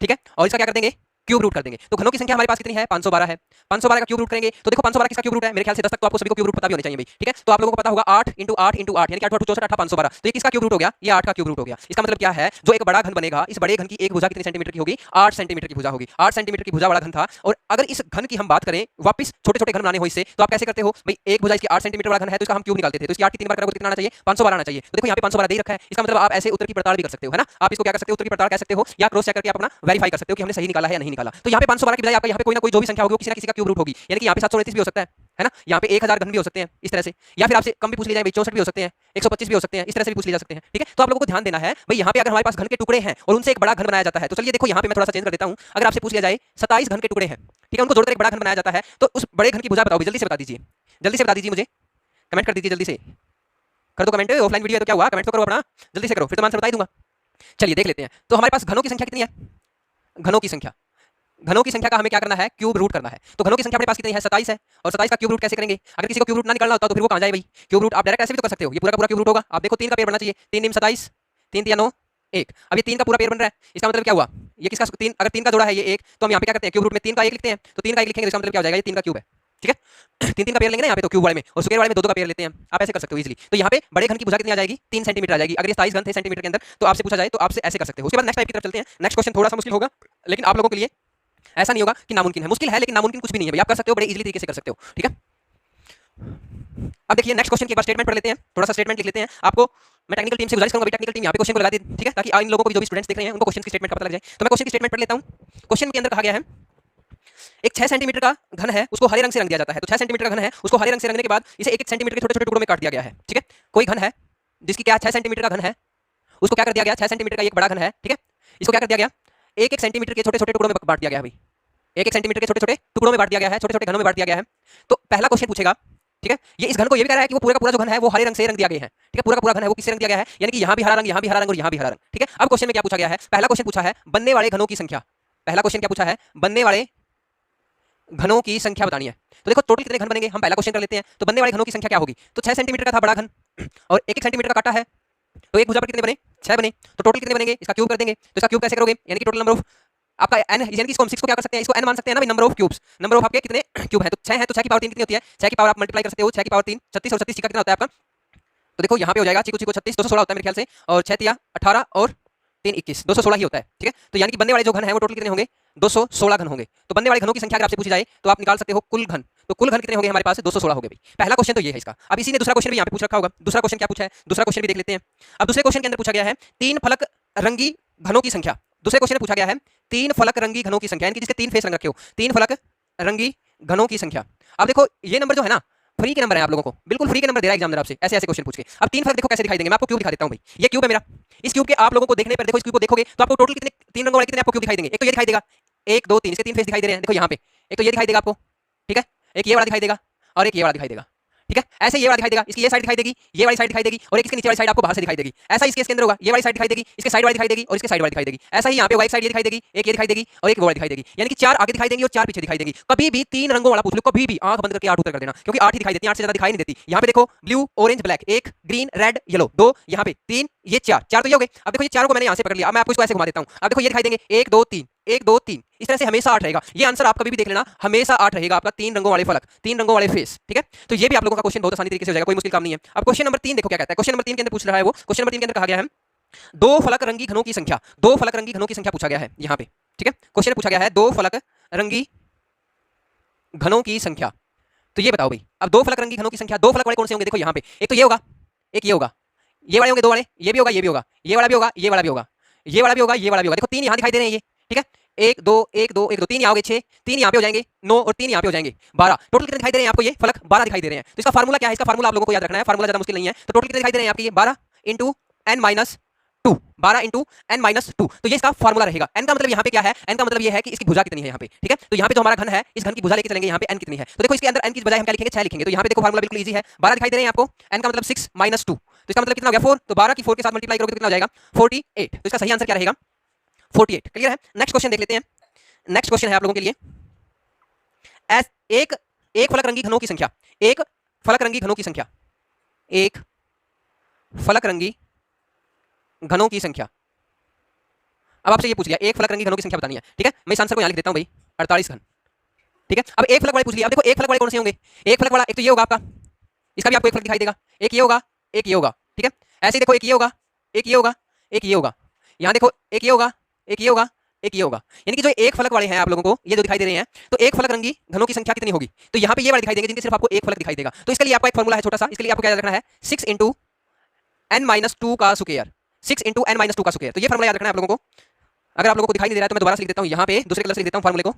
ठीक है, और इसका क्या कर देंगे, क्यूब रूट कर देंगे। तो घनों की संख्या हमारे पास कितनी है, 512 है, 512 का क्यूब रूट करेंगे। तो देखो 512 किसका क्यूब रूट है, मेरे ख्याल से 10 तक तो आपको सभी को क्यूब रूट पता भी होने चाहिए भाई, ठीक है। तो आप लोगों को पता होगा 8 × 8 × 8 यानी कि 8 8 64 8 512। तो ये किसका क्यूब रूट हो गया, ये 8 का क्यूब रूट हो गया। इसका मतलब क्या है, जो एक बड़ा घन बनेगा, इस बड़े घन की एक भुजा कितने सेंटीमीटर की होगी, 8 सेंटीमीटर की भुजा होगी। 8 सेंटीमीटर की भुजा वाला घन था। और अगर इस घन की हम बात करें वापस छोटे छोटे घन बनाने हो इससे, तो आप कैसे करते हो भाई, एक भुजा इसकी 8 सेंटीमीटर वाला घन है तो इसका हम क्यूब निकालते थे, तो इसकी 8 की 3 बार करोगे कितना आना चाहिए, 512 आना चाहिए। तो देखो यहाँ पे 512 दे ही रखा है, इसका मतलब आप ऐसे उत्तर की पड़ताल भी कर सकते हो, है ना। आप इसको क्या कर सकते हो, उत्तर की पड़ताल कह सकते हो या क्रॉस चेक करके आप अपना वेरीफाई कर सकते हो कि हमने सही निकाला है या नहीं निकाला। तो यहाँ पे 512 की बजाय आपका यहाँ पे कोई ना कोई जो भी संख्या होगी वो किसी ना किसी का क्यूब रूट होगी, यानी कि यहाँ पे 739 भी हो सकता है ना, यहाँ पे 1000 घन भी हो सकते हैं इस तरह से, या फिर आपसे कम भी पूछ ली जाए, 64 भी हो सकते हैं, 125 भी हो सकते हैं, इस तरह से भी पूछ लिए जा सकते हैं, ठीक है। तो आप लोगों को ध्यान देना है भाई, यहाँ पे अगर हमारे पास घन के टुकड़े हैं और उनसे एक बड़ा घन बनाया जाता है, तो चलिए देखो यहाँ पे मैं थोड़ा सा चेंज कर देता हूँ। अगर आपसे पूछ लिया जाए 27 घन के टुकड़े हैं, ठीक है, उनको जोड़कर एक बड़ा घन बनाया जाता है, तो उस बड़े घन की भुजा बताओ, जल्दी से बता दीजिए, जल्दी से बता दीजिए, मुझे कमेंट कर दीजिए, जल्दी से कर दो कमेंट। ऑफलाइन वीडियो है तो क्या हुआ, कमेंट तो करो अपना, जल्दी से करो, फिर तो मैं आंसर बता ही दूंगा। चलिए देख लेते हैं। तो हमारे पास घनों की संख्या कितनी है, घनों की संख्या, घनों की संख्या का हमें क्या करना है, क्यूब रूट करना है। तो घनों की संख्या अपने पास कितनी है, 27 है, और 27 का क्यूब रूट कैसे करेंगे, अगर किसी को क्यूब रूट ना निकालना होता तो फिर वो कहां जाए भाई, क्यूब रूट आप डायरेक्ट ऐसे भी तो कर सकते हो, ये पूरा का पूरा क्यूब रूट होगा। आप देखो 3 का पेयर बनना चाहिए, 3 × 27, 3 × 9 1। अब ये 3 का पूरा पेयर बन रहा है, इसका मतलब क्या हुआ, ये किसका 3, अगर 3 का जोड़ा है ये 1, तो हम यहाँ पे क्या करते हैं, क्यूब रूट में 3 का 1 लिखते हैं। तो 3 का 1 लिखेंगे, इसका मतलब क्या हो जाएगा, ये 3 का क्यूब है, ठीक है। 3 3 का पेयर लेंगे ना यहाँ पे, तो क्यूब वाले में, और स्क्वायर वाले में 2 2 का पेयर लेते हैं, आप ऐसे कर सकते हो इजीली। तो यहाँ पे बड़े घन की भुजा कितनी आ जाएगी, 3 सेंटीमीटर आ जाएगी। अगर ये 27 घन थे सेंटीमीटर के अंदर, तो आपसे पूछा जाए तो आपसे ऐसे कर सकते हो। उसके बाद नेक्स्ट टाइप की तरफ चलते हैं। नेक्स्ट क्वेश्चन थोड़ा सा मुश्किल होगा, लेकिन आप लोगों के लिए ऐसा नहीं होगा कि नामुमकिन है, मुश्किल है लेकिन नामुमकिन कुछ भी नहीं है भाई, आप कर सकते हो, बड़े इजीली तरीके से कर सकते हो, ठीक है। अब देखिए नेक्स्ट क्वेश्चन के बाद स्टेटमेंट पढ़ लेते हैं, थोड़ा सा स्टेटमेंट लिख लेते हैं। आपको मैं टेक्निकल टीम से गुजारिश करूंगा भाई, टेक्निकल टीम यहाँ पे क्वेश्चन को लगा दे, ठीक है, ताकि इन लोगों को भी जो भी स्टूडेंट्स देख रहे हैं उनको क्वेश्चन की स्टेटमेंट का पता लग जाए। तो मैं क्वेश्चन की स्टेटमेंट पढ़ लेता हूँ। क्वेश्चन के अंदर कहा गया है, एक 6 सेंटीमीटर का घन है, उसको हरे रंग से रंग दिया जाता है। तो 6 सेंटीमीटर का घन है, उसको हरे रंग से रंगने के बाद इसे 1 1 सेंटीमीटर के छोटे छोटे टुकड़ों में काट दिया गया है, ठीक है। कोई घन है जिसकी क्या 6 सेंटीमीटर का घन है, उसको क्या कर दिया गया, 6 सेंटीमीटर का एक बड़ा घन है, ठीक है, इसको क्या कर दिया गया, 1 1 सेंटीमीटर के छोटे छोटे टुकड़ों में बांट दिया गया भाई, 1 1 सेंटीमीटर के छोटे छोटे टुकड़ों में बांट दिया गया है, छोटे छोटे घनों में बांट दिया गया है। तो पहला क्वेश्चन पूछेगा, ठीक है, ये इस घन को ये भी कह रहा है कि वो पूरा का पूरा जो घन है वो हरे रंग से रंग दिया गया है, ठीक है, पूरा का पूरा घन है वो किससे रंग दिया गया है, यानी कि यहाँ भी हरा रंग, यहाँ भी हरा रंग और यहाँ भी हरा रंग, ठीक है। अब क्वेश्चन में क्या पूछा गया है, पहला क्वेश्चन पूछा है बनने वाले घनों की संख्या। पहला क्वेश्चन क्या पूछा है, बनने वाले घनों की संख्या बतानी है। तो देखो टोटल कितने घन बनेंगे, हम पहला क्वेश्चन कर लेते हैं। तो बनने वाले घनों की संख्या क्या होगी, तो 6 सेंटीमीटर का था बड़ा घन और 1 1 सेंटीमीटर का काटा है, तो एक भुजा पर कितने बने, 6 बने। तो टोटल कितने बनेंगे, इसका क्यूब कर देंगे। तो इसका क्यूब कैसे करोगे, यानी कि टोटल नंबर ऑफ आपका n, यानी कि इसको हम 6 को क्या कर सकते हैं, इसको n मान सकते हैं ना भाई, number of cubes, number of आपके कितने क्यूब है, तो 6 है, तो 6 की पावर 3 कितनी होती है, 6 की पावर आप मल्टीप्लाई कर सकते हो, 6 की पावर 3 36, और 36 का कितना होता है आपका, तो देखो यहाँ पे हो जाएगा चिको चिको 36, 216 होता है मेरे ख्याल से, और 6 तिया 18 और 3 21, 216 ही होता है, ठीक है। तो यानी कि बनने वाले जो घन है वो टोटल कितने होंगे, 216 घन होंगे। तो बनने वाले घनों की संख्या अगर आपसे पूछी जाए तो आप निकाल सकते हो कुल घन। तो कुल घन कितने होंगे हमारे पास, 216 हो गए भाई। पहला क्वेश्चन तो ये है इसका। अब इसी ने दूसरा क्वेश्चन भी यहाँ पे पूछ रखा होगा। दूसरा क्वेश्चन क्या पूछा है, दूसरा क्वेश्चन भी देख लेते हैं। अब दूसरे क्वेश्चन के अंदर पूछा गया है 3 फलक रंगी घनों की संख्या। दूसरे क्वेश्चन में पूछा गया है 3 फलक रंगी घनों की संख्या, यानी कि जिसके 3 फेस रंग रखे हो, 3 फलक रंगी घनों की संख्या। अब देखो ये नंबर जो है ना फ्री के नंबर है, आप लोगों को बिल्कुल फ्री के नंबर दे रहा है एग्जामिनर आपसे, ऐसे ऐसे क्वेश्चन पूछ के। अब 3 फलक देखो कैसे दिखाई देंगे, मैं आपको क्यूब दिखा देता हूं भाई। ये क्यूब है मेरा, इस क्यूब के आप लोगों को देखने पर, देखो इस क्यूब को देखोगे तो आपको टोटल कितने 3 रंगों वाले कितने आपको क्यूब दिखाई देंगे। एक तो ये दिखाई देगा 1 2 3, इसके 3 फेस दिखाई दे रहे हैं, देखो यहाँ पे। एक तो ये दिखाई देगा आपको, ठीक है, एक ये वाला दिखाई देगा और एक ये वाला दिखाई देगा, ठीक है। ऐसे ये वाला दिखाई देगा, इसकी ये साइड दिखाई देगी, ये वाली साइड दिखाई देगी, और एक इसके नीचे वाली साइड आपको बाहर से दिखाई देगी। ऐसा ही इसके अंदर होगा, ये वाली साइड दिखाई देगी, इसके साइड वाली दिखाई देगी और इसके साइड वाली दिखाई देगी। ऐसा ही यहाँ पे एक साइड ये दिखाई देगी, एक ये दिखाई देगी और एक वो वाली दिखाई देगी, यानी कि 4 आगे दिखाई देंगी और 4 पीछे दिखाई देंगी। कभी भी 3 रंगों वाला पूछ लो, कभी भी आंख बंद करके 8 उत्तर कर देना, क्योंकि 8 ही दिखाई देती है, 8 से ज्यादा दिखाई नहीं देती। यहाँ पे देखो blue orange black 1, green red yellow 2, यहाँ पे 3, ये 4 तो ये हो गए। अब देखो ये चारों को मैंने यहाँ से पकड़ लिया, अब मैं आपको इसको ऐसे घुमा देता हूँ। अब देखो ये दिखाई देंगे 1 2 3, 1 2 3, इस तरह से हमेशा 8 रहेगा। ये आंसर आप कभी भी देख लेना, हमेशा 8 रहेगा आपका, 3 रंगों वाले फलक, 3 रंगों वाले फेस, ठीक है। तो ये भी आप लोगों का क्वेश्चन बहुत आसानी तरीके से हो जाएगा, कोई मुश्किल काम नहीं है। अब क्वेश्चन नंबर 3 देखो क्या कहता है। क्वेश्चन नंबर 3 के अंदर पूछ रहा है वो, क्वेश्चन नंबर 3 के अंदर कहा गया है दो फलक रंगी घनों की संख्या, दो फलक रंगी घनों की संख्या पूछा गया है यहाँ पे, ठीक है। क्वेश्चन पूछा गया है दो फलक रंगी घनों की संख्या। तो ये बताओ भाई, अब दो फलक रंगी घनों की संख्या, दो फलक वाले कौन से होंगे? देखो यहाँ पे एक तो ये होगा, एक ये होगा, ये वाले होंगे दो वाले, ये भी होगा, ये भी होगा, ये वाला भी होगा, ये वाला भी होगा, ये वाला भी होगा, ये वाला भी होगा। देखो तीन यहाँ दिखाई दे रहे हैं ये, ठीक है। एक दो एक दो एक दो, तीन यहाँ हो गए 6, तीन यहाँ पे हो जाएंगे 9 और तीन यहाँ पे हो जाएंगे 12। टोटल कितने दिखाई दे रहे हैं आपको? ये फलक 12 दिखाई दे रहे हैं। तो इसका फार्मूला क्या है? इसका फार्मूला आप लोगों को याद रखना है, फार्मूला ज्यादा मुश्किल नहीं है। तो टोटल कितने दिखाई दे रहे हैं आपके? ये 12 into n minus 2, 12 into n minus 2। तो ये इसका फार्मूला रहेगा। n का मतलब यहाँ पे क्या है? n का मतलब ये है कि इसकी भुजा कितनी है यहाँ पे, ठीक है। तो यहाँ पे जो हमारा घन है, इस घन की भुजा लेके चलेंगे यहाँ पे n कितनी है। तो देखो इसके अंदर n की बजाय हम क्या लिखेंगे? 6 लिखेंगे। तो यहाँ पे देखो फार्मूला बिल्कुल इजी है, 12 दिखाई दे रहे हैं आपको, n का मतलब 6 माइनस 2, तो इसका मतलब कितना हो गया 4। तो 12 की 4 के साथ मल्टीप्लाई करोगे तो कितना हो जाएगा? 48। तो इसका सही आंसर क्या रहेगा? 48। क्लियर है? नेक्स्ट क्वेश्चन देख लेते हैं। नेक्स्ट क्वेश्चन है आप लोगों के लिए, एक एक फलक रंगी घनों की संख्या, एक फलक रंगी घनों की संख्या, एक फलक रंगी घनों की संख्या। अब आपसे ये पूछ लिया एक फलक रंगी घनों की संख्या बतानी है, ठीक है। मैं इस आंसर को यहाँ लिख देता हूँ भाई, 48 घन, ठीक है। अब एक फलक वाले पूछ लिया। अब देखो एक फलक वाले कौन से होंगे? एक फलक वाला एक तो ये होगा आपका, इसका भी आपको एक फलक दिखाई देगा, एक ये होगा, एक ये होगा, ठीक है। ऐसे ही देखो एक ये होगा, एक ये होगा, एक ये होगा, यहाँ देखो एक ये होगा, एक ये होगा, एक ये होगा। यानी कि जो एक फलक वाले हैं आप लोगों को ये जो दिखाई दे रहे हैं, तो एक फलक रंगी घनों की संख्या कितनी होगी? तो यहाँ पे ये वाले दिखाई देंगे जिनके सिर्फ आपको एक फलक दिखाई देगा। तो इसके लिए आपका एक फॉर्मूला है छोटा सा, इसके लिए आपको क्या याद रखना है? 6 इंटू n माइनस 2 का स्क्वायर, 6 इंटू n माइनस 2 का स्क्वायर। तो ये फॉर्मूला याद रखना है आप लोगों को। अगर आप लोगों को दिखाई नहीं दे रहा है तो मैं दोबारा से लिख देता हूँ, यहाँ पे दूसरे कलर से लिख देता हूँ फार्मूले को,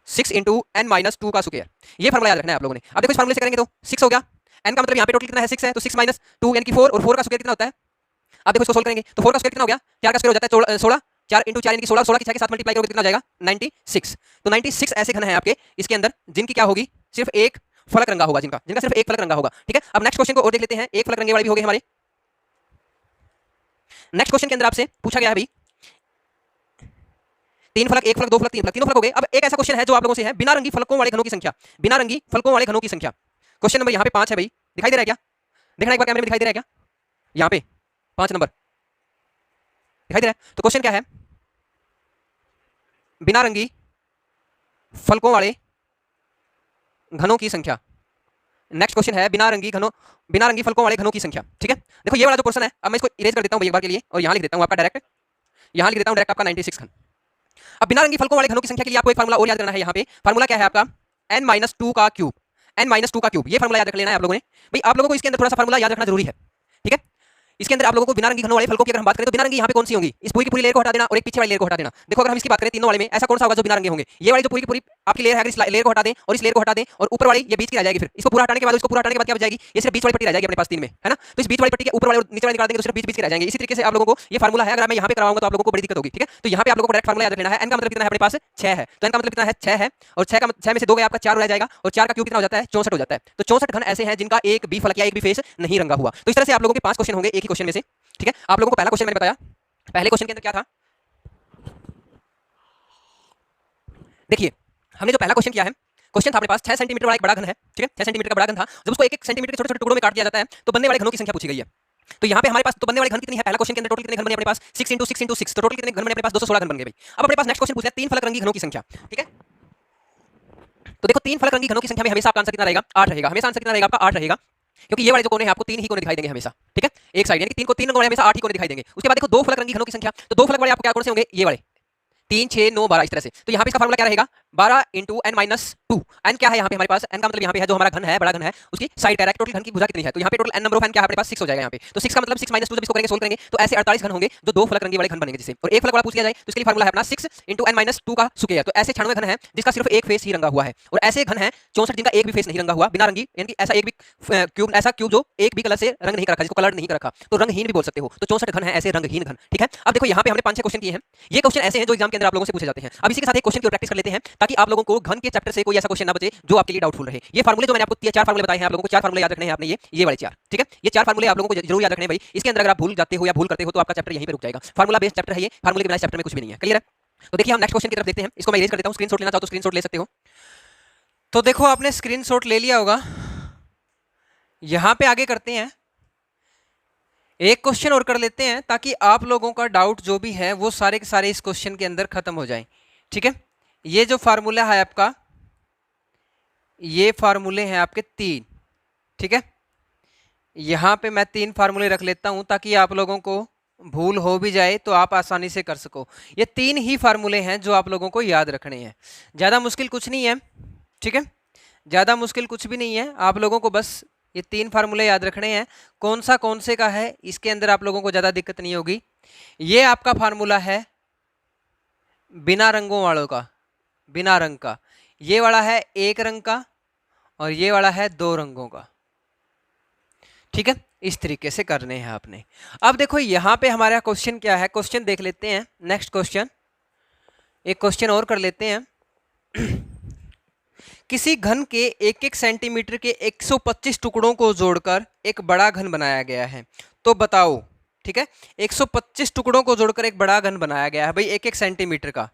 6 इंटू n माइनस 2 का स्क्वायर। ये फॉर्मूला याद रखना है आप लोगों ने। अब देखो इस फार्मूले से करेंगे तो 6 हो गया, n का मतलब यहाँ पे टोटल कितना है? 6 है, तो 6 माइनस 2 यानी कि 4, और 4 का स्क्वायर कितना होता है? अब देखो इसको सोल्व करेंगे तो 4 का स्क्वायर कितना हो गया? 4 का स्क्वायर हो जाता है 16, 4 इंटू 4 यानी कि 16, 16 की 6 के साथ मल्टीप्लाई करोगे तो कितना हो जाएगा? 96। तो 96 ऐसे घन हैं आपके इसके अंदर जिनकी क्या होगी? सिर्फ एक फलक रंगा होगा, जिनका जिनका सिर्फ एक फलक रंगा होगा, ठीक है। अब नेक्स्ट क्वेश्चन को और देख लेते हैं, एक फलक रंगे वाले भी हो गए हमारे। नेक्स्ट क्वेश्चन के अंदर आपसे पूछा गया है भाई, तीन फलक, एक फलक, दो फलक, तीन फलक, तीनों फलक हो गए। अब एक ऐसा क्वेश्चन है जो आप लोगों से है, बिना रंगी फलकों वाले घनों की संख्या, बिना रंगी फलकों वाले घनों की संख्या। क्वेश्चन नंबर यहाँ पे 5 है भाई, दिखाई दे रहा है क्या? देखना एक बार कैमरे में, दिखाई दे रहा है क्या? यहाँ पे 5 नंबर दिखाई दे रहा है। तो क्वेश्चन क्या है? बिना रंगी फलकों वाले घनों की संख्या। नेक्स्ट क्वेश्चन है बिना रंगी फलकों वाले घनों की संख्या, ठीक है। देखो ये वाला जो क्वेश्चन है, अब मैं इसको इरेज कर देता हूँ एक बार के लिए और यहाँ लिख देता हूँ आपका डायरेक्ट, यहाँ लिख देता हूँ डायरेक्ट आपका 96 घन। अब बिना रंगी फलकों वाले घनों की संख्या के लिए आपको एक फार्मूला और याद करना है। यहाँ पे फार्मूला क्या है आपका? n माइनस 2 का क्यूब, n माइनस 2 का क्यूब। ये फार्मूला याद रख लेना है आप लोगों ने भाई। आप लोगों को इसके अंदर थोड़ा सा फार्मूला याद रखना जरूरी है, ठीक है। इसके अंदर आप लोगों को बिना रंगी घनों वाले फलकों की अगर हम बात करें तो बिना रंगी यहाँ पे कौन सी होंगी? इस पूरी की पूरी लेयर को हटा देना और एक पीछे वाली लेयर को हटा देना। देखो अगर हम इसकी बात करें तीनों वाले में, ऐसा कौन सा होगा जो बिना रंगे होंगे? ये वाली जो पूरी की पूरी आपकी लेयर है, अगर इस लेयर को हटा दें और इस लेयर को हटा दें और ऊपर वाली ये बीच की रह जाएगी, फिर इसको पूरा हटाने के बाद, इसको पूरा हटाने के बाद क्या बच जाएगी? ये सिर्फ बीच वाली पट्टी रह जाएगी अपने पास तीन में, है ना। तो इस बीच वाली पट्टी के ऊपर वाले और नीचे वाले निकाल देंगे तो सिर्फ बीच बीच के रह जाएंगे। इसी तरीके से आप लोगों को ये फार्मूला है, अगर मैं यहाँ पे कराऊंगा तो आप लोगों को बड़ी दिक्कत होगी, ठीक है। तो यहाँ पे आप लोगों को डायरेक्ट फार्मूला याद रखना है। n का मतलब कितना है अपने पास? 6 है, तो n का मतलब कितना है? 6 है, और 6 में से 2 गया आपका 4 रह जाएगा, और 4 का क्यूब कितना हो जाता है? 64 हो जाता है। तो 64 घन ऐसे हैं जिनका एक भी फलक या एक भी फेस नहीं रंगा हुआ। तो इस तरह से आप लोगों के 5 क्वेश्चन होंगे एक ही क्वेश्चन में से, ठीक है। आप लोगों को पहला क्वेश्चन मैंने बताया, पहले क्वेश्चन के अंदर क्या था? देखिए हमने जो पहला क्वेश्चन किया है, क्वेश्चन था अपने पास 6 सेंटीमीटर वाला एक बड़ा घन है, ठीक है। 6 सेंटीमीटर का बड़ा घन था, जब उसको 1-1 सेंटीमीटर के छोटे छोटे टुकड़ों में काट दिया जाता है तो बनने वाले घनों की संख्या पूछी गई है। तो यहाँ पे हमारे पास तो बनने वाले घन कितनी है? पहला क्वेश्चन के अंदर टोटल कितने घन बने अपने पास? 6 इंटू 6 इंटू 6, तो टोटल कितने घन बने अपने पास? 216 घन बन गए भाई। अब अपने पास नेक्स्ट क्वेश्चन पूछ लिया तीन फलक रंगी घनों की संख्या, ठीक है। तो देखो तीन फलक रंगी घनों की संख्या में हमेशा आपका आंसर कितना रहेगा? 8 रहेगा। हमेशा आंसर कितना रहेगा आपका? 8 रहेगा, क्योंकि ये वाले जो कोने हैं आपको तीन ही कोने दिखाई देंगे हमेशा, ठीक है। एक साइड यानी कि तीन कोने हमेशा 8 ही कोने दिखाई देंगे। उसके बाद देखो दो फलक रंगी घनों की संख्या, तो दो फलक वाले आपको क्या कौन से होंगे? ये वाले 3, 6, 9, 12 इस तरह से। तो यहाँ पे इसका फार्मूला क्या रहेगा? 12 इंटू n माइनस 2। n क्या है यहाँ पे हमारे पास? n का मतलब यहाँ पे है जो हमारा घन है, बड़ा घन है, उसकी साइड का टोटल घन की भुजा कितनी है? तो यहाँ पे total n number of n क्या है अपने पास? 6 हो जाएगा यहाँ पे। तो 6 का मतलब 6 माइनस 2 जब इसको करेंगे सोल्व करेंगे तो ऐसे 48 घन होंगे जो दो फलक रंगी वाले घन बनेंगे जिससे। और एक फलक वाला पूछ लिया जाए तो इसके लिए फार्मूला है अपना 6 इंटू n माइनस 2 का स्क्वायर। तो ऐसे 96 घन है जिसका सिर्फ एक फेस ही रंगा हुआ है, और ऐसे घन है 64 जिनका एक भी फेस नहीं रंगा हुआ, बिना रंगी, यानी कि ऐसा एक भी क्यूब, ऐसा क्यूब जो एक भी कलर से रंग नहीं कर रखा, जिसको कलर नहीं कर रखा, तो रंगहीन भी बोल सकते हो। तो 64 घन है ऐसे रंगहीन घन, ठीक है। अब देखो यहाँ पे हमने 5-6 क्वेश्चन किए हैं। ये क्वेश्चन ऐसे हैं जो एग्जाम के अंदर आप लोगों से पूछे जाते हैं। अब इसी के साथ एक क्वेश्चन की प्रैक्टिस कर लेते हैं ताकि आप लोगों को घन के चैप्टर से कोई ऐसा क्वेश्चन ना बचे जो आपके लिए डाउटफुल रहे। ये फार्मूले जो मैंने आपको 4 फार्मूले बताए हैं, आप लोगों को 4 फार्मूले याद रखने हैं आपने, ये वाले 4, ठीक है। ये 4 फार्मूले आप लोगों को जरूर याद रखने हैं भाई। इसके अंदर अगर आप भूल जाते हो या भूल करते हो तो आपका चैप्टर यहीं पे रुक जाएगा। फार्मूला बेस्ड चैप्टर है ये, फार्मूले के बिना चैप्टर में कुछ भी नहीं है। क्लियर है? तो देखिए हम नेक्स्ट क्वेश्चन की तरफ देखते हैं। इसको मैं इरेज कर देता हूं, स्क्रीनशॉट लेना चाहो तो स्क्रीनशॉट ले सकते हो। तो देखो आपने स्क्रीनशॉट ले लिया होगा, यहां पे आगे करते हैं, एक क्वेश्चन और कर लेते हैं ताकि आप लोगों का डाउट जो भी है वो सारे के सारे इस क्वेश्चन के अंदर खत्म हो जाए, ठीक है। ये जो फार्मूला है आपका, ये फार्मूले हैं आपके 3, ठीक है। यहां पे मैं 3 फार्मूले रख लेता हूं ताकि आप लोगों को भूल हो भी जाए तो आप आसानी से कर सको। ये 3 ही फार्मूले हैं जो आप लोगों को याद रखने हैं, ज़्यादा मुश्किल कुछ नहीं है, ठीक है, ज़्यादा मुश्किल कुछ भी नहीं है। आप लोगों को बस ये 3 फार्मूले याद रखने हैं। कौन से का है, इसके अंदर आप लोगों को ज़्यादा दिक्कत नहीं होगी। ये आपका फार्मूला है बिना रंगों वालों का, बिना रंग का। ये वाला है 1 रंग का और ये वाला है 2 रंगों का, ठीक है। इस तरीके से करने हैं आपने। अब देखो यहाँ पे हमारा क्वेश्चन क्या है, क्वेश्चन देख लेते हैं। नेक्स्ट क्वेश्चन, एक क्वेश्चन और कर लेते हैं। किसी घन के 1-1 सेंटीमीटर के 125 टुकड़ों को जोड़कर एक बड़ा घन बनाया गया है, तो बताओ, ठीक है। 125 टुकड़ों को जोड़कर एक बड़ा घन बनाया गया है भाई 1-1 सेंटीमीटर का।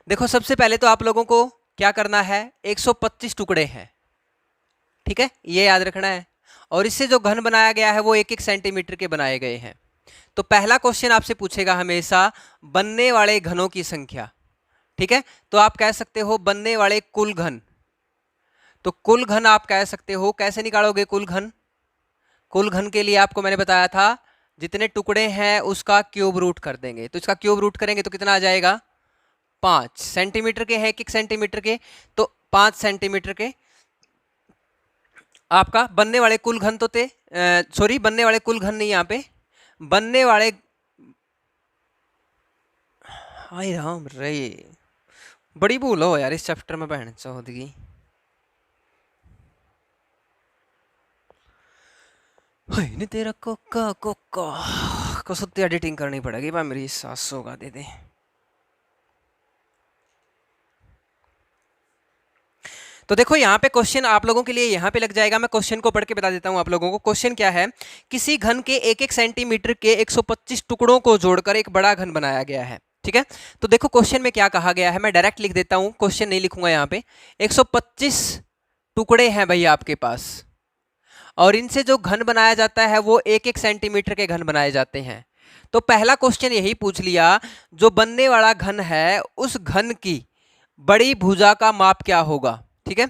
देखो सबसे पहले तो आप लोगों को क्या करना है, 125 टुकड़े हैं, ठीक है, ये याद रखना है। और इससे जो घन बनाया गया है वो 1-1 सेंटीमीटर के बनाए गए हैं। तो पहला क्वेश्चन आपसे पूछेगा हमेशा बनने वाले घनों की संख्या, ठीक है। तो आप कह सकते हो बनने वाले कुल घन, तो कुल घन आप कह सकते हो। कैसे निकालोगे कुल घन? कुल घन के लिए आपको मैंने बताया था जितने टुकड़े हैं उसका क्यूब रूट कर देंगे। तो इसका क्यूब रूट करेंगे तो कितना आ जाएगा, 5 सेंटीमीटर के है, 1 सेंटीमीटर के, तो 5 सेंटीमीटर के आपका बनने वाले कुल घन तो थे, सॉरी बनने वाले कुल घन नहीं, यहाँ पे बनने वाले, हाय राम रे, बड़ी भूल हो यार इस चैप्टर में बहन चौधरी। नहीं तेरा कोका कोका कसुत्ती एडिटिंग करनी पड़ेगी भाई, मेरी 700 का दे दे। तो देखो यहाँ पे क्वेश्चन आप लोगों के लिए यहाँ पे लग जाएगा। मैं क्वेश्चन को पढ़ के बता देता हूँ आप लोगों को। क्वेश्चन क्या है, किसी घन के 1-1 सेंटीमीटर के 125 टुकड़ों को जोड़कर एक बड़ा घन बनाया गया है, ठीक है। तो देखो क्वेश्चन में क्या कहा गया है, मैं डायरेक्ट लिख देता हूँ, क्वेश्चन नहीं लिखूंगा यहाँ पे। 125 टुकड़े हैं भाई आपके पास, और इनसे जो घन बनाया जाता है वो 1-1 सेंटीमीटर के घन बनाए जाते हैं। तो पहला क्वेश्चन यही पूछ लिया, जो बनने वाला घन है उस घन की बड़ी भुजा का माप क्या होगा, ठीक है।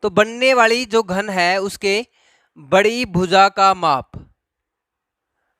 तो बनने वाली जो घन है उसके बड़ी भुजा का माप,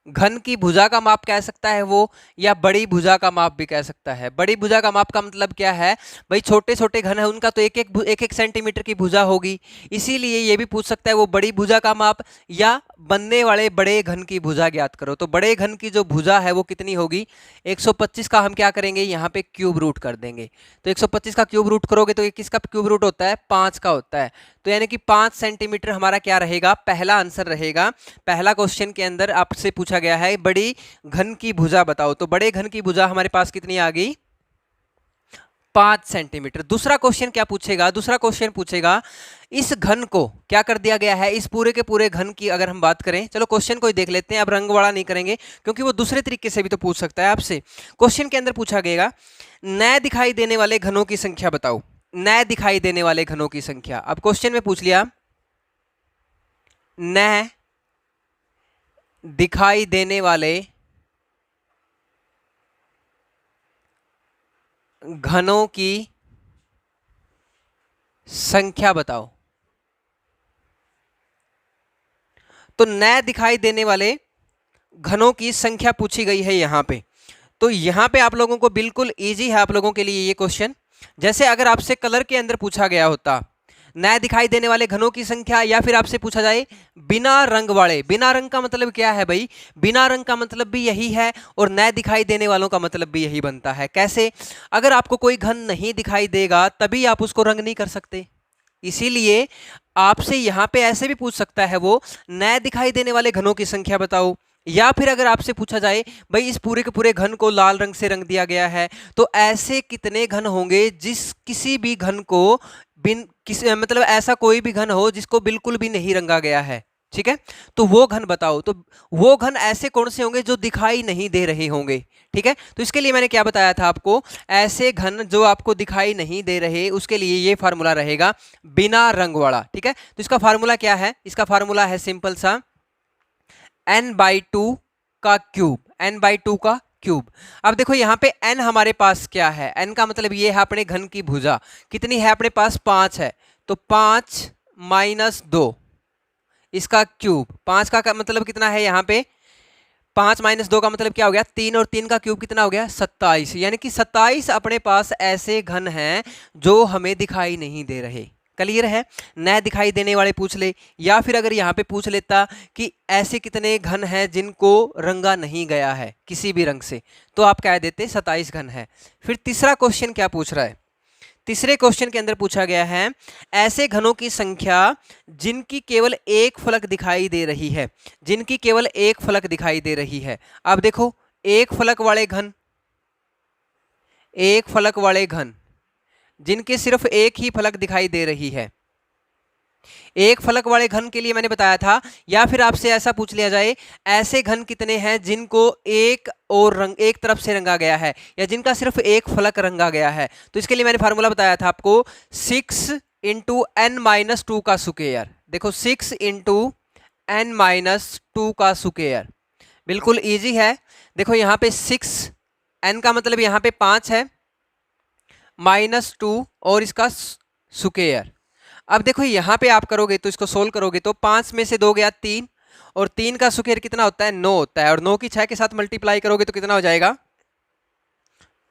घन की भुजा का माप कह सकता है वो, या बड़ी भुजा का माप भी कह सकता है। बड़ी भुजा का माप का मतलब क्या है भाई, छोटे छोटे घन है उनका तो 1-1 सेंटीमीटर की भुजा होगी, इसीलिए ये भी पूछ सकता है वो बड़ी भुजा का माप या बनने वाले बड़े घन की भुजा ज्ञात करो। तो बड़े घन की जो भुजा है वो कितनी होगी, 125 का हम क्या करेंगे यहाँ पे क्यूब रूट कर देंगे। तो 125 का क्यूब रूट करोगे तो ये किसका क्यूब रूट होता है, 5 का होता है। तो यानी कि 5 सेंटीमीटर हमारा क्या रहेगा, पहला आंसर रहेगा। पहला क्वेश्चन के अंदर आपसे पूछा गया है बड़ी घन की भुजा बताओ, तो बड़े घन की भुजा हमारे पास कितनी आ गई, 5 सेंटीमीटर। दूसरा क्वेश्चन क्या पूछेगा, दूसरा क्वेश्चन पूछेगा इस घन को क्या कर दिया गया है, इस पूरे के पूरे घन की अगर हम बात करें, चलो क्वेश्चन को ही देख लेते हैं, अब रंग वाला नहीं करेंगे क्योंकि वो दूसरे तरीके से भी तो पूछ सकता है आपसे। क्वेश्चन के अंदर पूछा गया नए दिखाई देने वाले घनों की संख्या बताओ, नए दिखाई देने वाले घनों की संख्या। अब क्वेश्चन में पूछ लिया नए दिखाई देने वाले घनों की संख्या बताओ। तो नए दिखाई देने वाले घनों की संख्या पूछी गई है यहां पे। तो यहां पे आप लोगों को बिल्कुल इजी है आप लोगों के लिए ये क्वेश्चन। जैसे अगर आपसे कलर के अंदर पूछा गया होता नए दिखाई देने वाले घनों की संख्या, या फिर आपसे पूछा जाए बिना रंग वाले, बिना रंग का मतलब क्या है भाई, बिना रंग का मतलब भी यही है और नए दिखाई देने वालों का मतलब भी यही बनता है। कैसे, अगर आपको कोई घन नहीं दिखाई देगा तभी आप उसको रंग नहीं कर सकते, इसीलिए आपसे यहां पे ऐसे भी पूछ सकता है वो नए दिखाई देने वाले घनों की संख्या बताओ। या फिर अगर आपसे पूछा जाए भाई इस पूरे के पूरे घन को लाल रंग से रंग दिया गया है, तो ऐसे कितने घन होंगे जिस किसी भी घन को बिन किसी मतलब ऐसा कोई भी घन हो जिसको बिल्कुल भी नहीं रंगा गया है, ठीक है, तो वो घन बताओ। तो वो घन ऐसे कौन से होंगे जो दिखाई नहीं दे रहे होंगे, ठीक है। तो इसके लिए मैंने क्या बताया था आपको, ऐसे घन जो आपको दिखाई नहीं दे रहे उसके लिए ये फार्मूला रहेगा बिना रंग वाला, ठीक है। तो इसका फार्मूला क्या है, इसका फार्मूला है सिंपल सा n/2 का क्यूब, n/2 का क्यूब। अब देखो यहाँ पे n हमारे पास क्या है, n का मतलब ये है अपने घन की भुजा कितनी है अपने पास, 5 है, तो 5 - 2 इसका क्यूब, 5 का मतलब कितना है यहाँ पे 5 माइनस 2 का मतलब क्या हो गया 3, और 3 का क्यूब कितना हो गया 27। यानी कि 27 अपने पास ऐसे घन हैं जो हमें दिखाई नहीं दे रहे। क्लियर है? न दिखाई देने वाले पूछ ले, या फिर अगर यहाँ पे पूछ लेता कि ऐसे कितने घन हैं जिनको रंगा नहीं गया है किसी भी रंग से, तो आप कह देते 27 घन है। फिर तीसरा क्वेश्चन क्या पूछ रहा है? तीसरे क्वेश्चन के अंदर पूछा गया है ऐसे घनों की संख्या जिनकी केवल एक फलक दिखाई दे रही है, जिनकी केवल एक फलक दिखाई दे रही है। अब देखो, एक फलक वाले घन, एक फलक वाले घन जिनके सिर्फ एक ही फलक दिखाई दे रही है। एक फलक वाले घन के लिए मैंने बताया था, या फिर आपसे ऐसा पूछ लिया जाए ऐसे घन कितने हैं जिनको एक और रंग, एक तरफ से रंगा गया है, या जिनका सिर्फ एक फलक रंगा गया है, तो इसके लिए मैंने फार्मूला बताया था आपको 6 इंटू एन माइनस 2 का स्क्वायर। देखो 6 इंटू एन माइनस 2 का स्क्वायर, बिल्कुल इजी है। देखो यहाँ पे 6, एन का मतलब यहाँ पे 5 है, -2 और इसका स्क्वायर। अब देखो यहाँ पे आप करोगे तो इसको सोल्व करोगे तो 5 में से 2 गया 3, और 3 का स्क्वायर कितना होता है 9 होता है, और 9 की 6 के साथ मल्टीप्लाई करोगे तो कितना हो जाएगा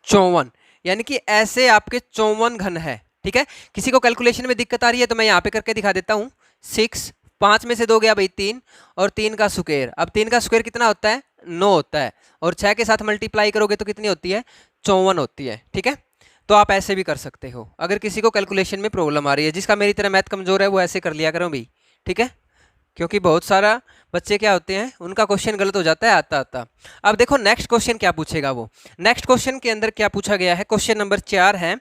54। यानी कि ऐसे आपके 54 घन है। ठीक है, किसी को कैलकुलेशन में दिक्कत आ रही है तो मैं यहाँ पे करके दिखा देता हूँ। 6, 5 में से 2 गया भाई 3, और 3 का स्क्वायर, अब 3 का स्क्वायर कितना होता है 9 होता है, और 6 के साथ मल्टीप्लाई करोगे तो कितनी होती है 54 होती है। ठीक है, तो आप ऐसे भी कर सकते हो। अगर किसी को कैलकुलेशन में प्रॉब्लम आ रही है, जिसका मेरी तरह मैथ कमजोर है वो ऐसे कर लिया करो भाई। ठीक है, क्योंकि बहुत सारा बच्चे क्या होते हैं उनका क्वेश्चन गलत हो जाता है आता आता। अब देखो नेक्स्ट क्वेश्चन क्या पूछेगा वो। नेक्स्ट क्वेश्चन के अंदर क्या पूछा गया है, क्वेश्चन नंबर 4 है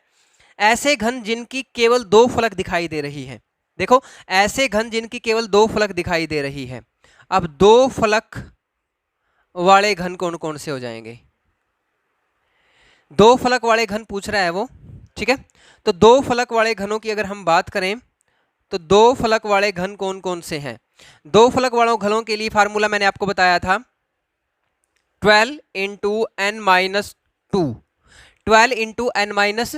ऐसे घन जिनकी केवल 2 फलक दिखाई दे रही है। देखो ऐसे घन जिनकी केवल 2 फलक दिखाई दे रही है। अब 2 फलक वाले घन कौन कौन से हो जाएंगे? 2 फलक वाले घन पूछ रहा है वो। ठीक है, तो 2 फलक वाले घनों की अगर हम बात करें तो 2 फलक वाले घन कौन कौन से हैं? 2 फलक वालों घनों के लिए फार्मूला मैंने आपको बताया था 12 into n minus 2, 12 into n minus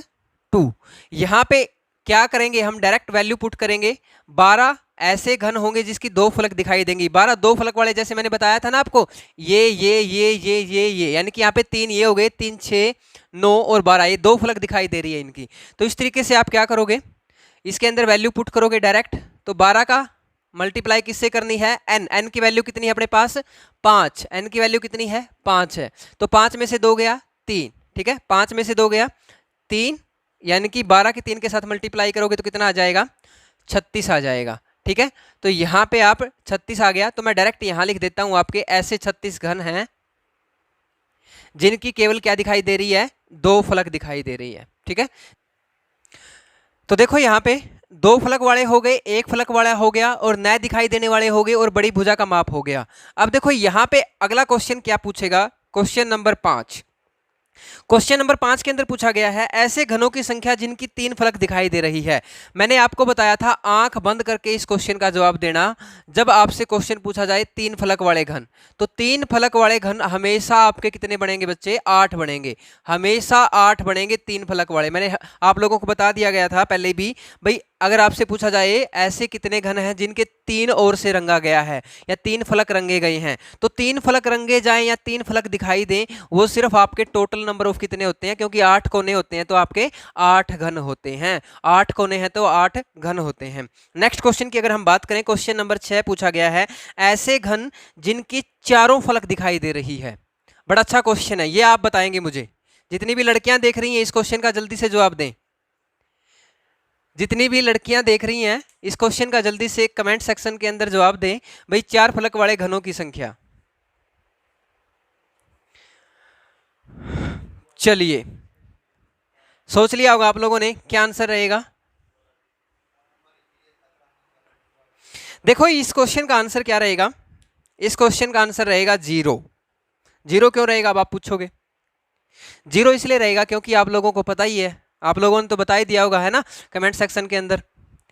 2। यहां पे क्या करेंगे, हम डायरेक्ट वैल्यू पुट करेंगे। 12 ऐसे घन होंगे जिसकी 2 फलक दिखाई देंगी। 12 2 फलक वाले, जैसे मैंने बताया था ना आपको, ये, यानी कि यहाँ पे 3 ये हो गए, 3 6 9 और 12, ये 2 फलक दिखाई दे रही है इनकी। तो इस तरीके से आप क्या करोगे, इसके अंदर वैल्यू पुट करोगे डायरेक्ट। तो 12 का मल्टीप्लाई किससे करनी है एन, एन की वैल्यू कितनी है अपने पास 5, एन की वैल्यू कितनी है 5 है, तो 5 में से 2 गया 3। ठीक है, 5 में से 2 गया 3, यानी कि 12 के 3 के साथ मल्टीप्लाई करोगे तो कितना आ जाएगा 36 आ जाएगा। ठीक है, तो यहाँ पे आप 36 आ गया, तो मैं डायरेक्ट यहाँ लिख देता हूँ आपके ऐसे 36 घन हैं जिनकी केवल क्या दिखाई दे रही है 2 फलक दिखाई दे रही है। ठीक है, तो देखो यहाँ पे 2 फलक वाले हो गए, 1 फलक वाला हो गया, और न दिखाई देने वाले हो गए, और बड़ी भुजा का माप हो गया। अब देखो यहाँ पे अगला क्वेश्चन क्या पूछेगा, क्वेश्चन नंबर 5। क्वेश्चन नंबर 5 के अंदर पूछा गया है ऐसे घनों की संख्या जिनकी 3 फलक दिखाई दे रही है। मैंने आपको बताया था आंख बंद करके इस क्वेश्चन का जवाब देना। जब आपसे क्वेश्चन पूछा जाए 3 फलक वाले घन, तो 3 फलक वाले घन हमेशा आपके कितने बनेंगे बच्चे 8 बनेंगे, हमेशा 8 बनेंगे 3 फलक वाले। मैंने आप लोगों को बता दिया गया था पहले भी भाई, अगर आपसे पूछा जाए ऐसे कितने घन हैं जिनके 3 ओर से रंगा गया है या 3 फलक रंगे गए हैं, तो 3 फलक रंगे जाएं या 3 फलक दिखाई दें, वो सिर्फ आपके टोटल नंबर ऑफ कितने होते हैं, क्योंकि 8 कोने होते हैं तो आपके 8 घन होते हैं। 8 कोने हैं तो 8 घन होते हैं। नेक्स्ट क्वेश्चन की अगर हम बात करें, क्वेश्चन नंबर 6 पूछा गया है ऐसे घन जिनकी चारों फलक दिखाई दे रही है। बड़ा अच्छा क्वेश्चन है, ये आप बताएंगे मुझे। जितनी भी लड़कियां देख रही हैं इस क्वेश्चन का जल्दी से जवाब दें। जितनी भी लड़कियां देख रही हैं इस क्वेश्चन का जल्दी से कमेंट सेक्शन के अंदर जवाब दें भाई, 4 फलक वाले घनों की संख्या। चलिए, सोच लिया होगा आप लोगों ने क्या आंसर रहेगा। देखो इस क्वेश्चन का आंसर क्या रहेगा, इस क्वेश्चन का आंसर रहेगा 0। 0 क्यों रहेगा अब आप पूछोगे? 0 इसलिए रहेगा क्योंकि आप लोगों को पता ही है, आप लोगों ने तो बता ही दिया होगा है ना कमेंट सेक्शन के अंदर,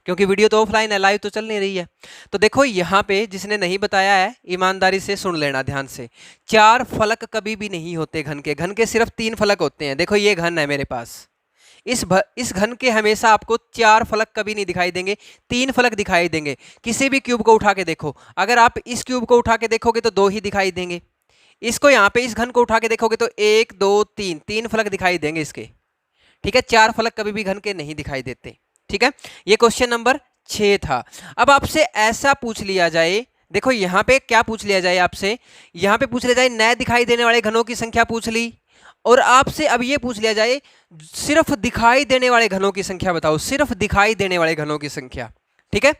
क्योंकि वीडियो तो ऑफलाइन है, लाइव तो चल नहीं रही है। तो देखो यहाँ पे जिसने नहीं बताया है ईमानदारी से सुन लेना ध्यान से। 4 फलक कभी भी नहीं होते घन के, घन के सिर्फ 3 फलक होते हैं। देखो ये घन है मेरे पास, इस घन के हमेशा आपको 4 फलक कभी नहीं दिखाई देंगे, 3 फलक दिखाई देंगे। किसी भी क्यूब को उठा के देखो, अगर आप इस क्यूब को उठा के देखोगे तो 2 ही दिखाई देंगे, इसको यहाँ पे इस घन को उठा के देखोगे तो 1 2 3 3 फलक दिखाई देंगे इसके, ठीक है। 4 फलक कभी भी घन के नहीं दिखाई देते, ठीक है। ये क्वेश्चन नंबर 6 था। अब आपसे ऐसा पूछ लिया जाए, देखो यहाँ पे क्या पूछ लिया जाए आपसे, यहाँ पे पूछ लिया जाए न दिखाई देने वाले घनों की संख्या पूछ ली, और आपसे अब ये पूछ लिया जाए सिर्फ दिखाई देने वाले घनों की संख्या बताओ, सिर्फ दिखाई देने वाले घनों की संख्या, ठीक है।